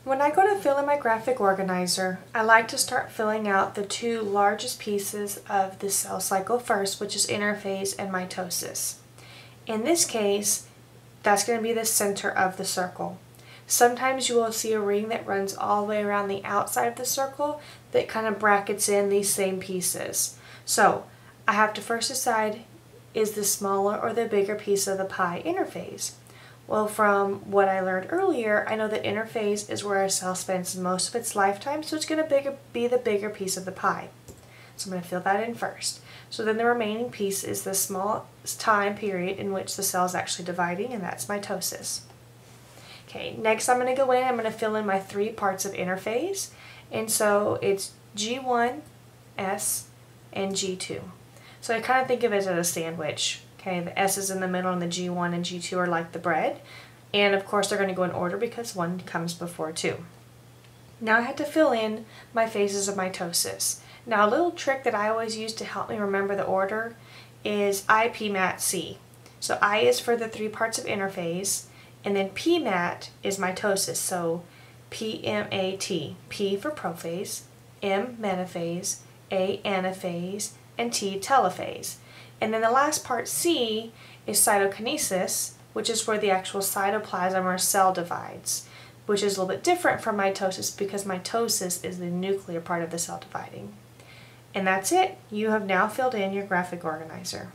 When I go to fill in my graphic organizer, I like to start filling out the two largest pieces of the cell cycle first, which is interphase and mitosis. In this case, that's going to be the center of the circle. Sometimes you will see a ring that runs all the way around the outside of the circle that kind of brackets in these same pieces. So I have to first decide, is the smaller or the bigger piece of the pie interphase? Well, from what I learned earlier, I know that interphase is where a cell spends most of its lifetime, so it's going to be the bigger piece of the pie. So I'm going to fill that in first. So then the remaining piece is the small time period in which the cell is actually dividing, and that's mitosis. Okay, next I'm going to go in, I'm going to fill in my three parts of interphase, and so it's G1, S, and G2. So I kind of think of it as a sandwich. Okay, the S is in the middle and the G1 and G2 are like the bread. And of course they're going to go in order because 1 comes before 2. Now I had to fill in my phases of mitosis. Now a little trick that I always use to help me remember the order is IPMAT-C. So I is for the three parts of interphase, and then PMAT is mitosis. So PMAT, P for prophase, M metaphase, A anaphase, and T telophase. And then the last part, C, is cytokinesis, which is where the actual cytoplasm or cell divides, which is a little bit different from mitosis because mitosis is the nuclear part of the cell dividing. And that's it. You have now filled in your graphic organizer.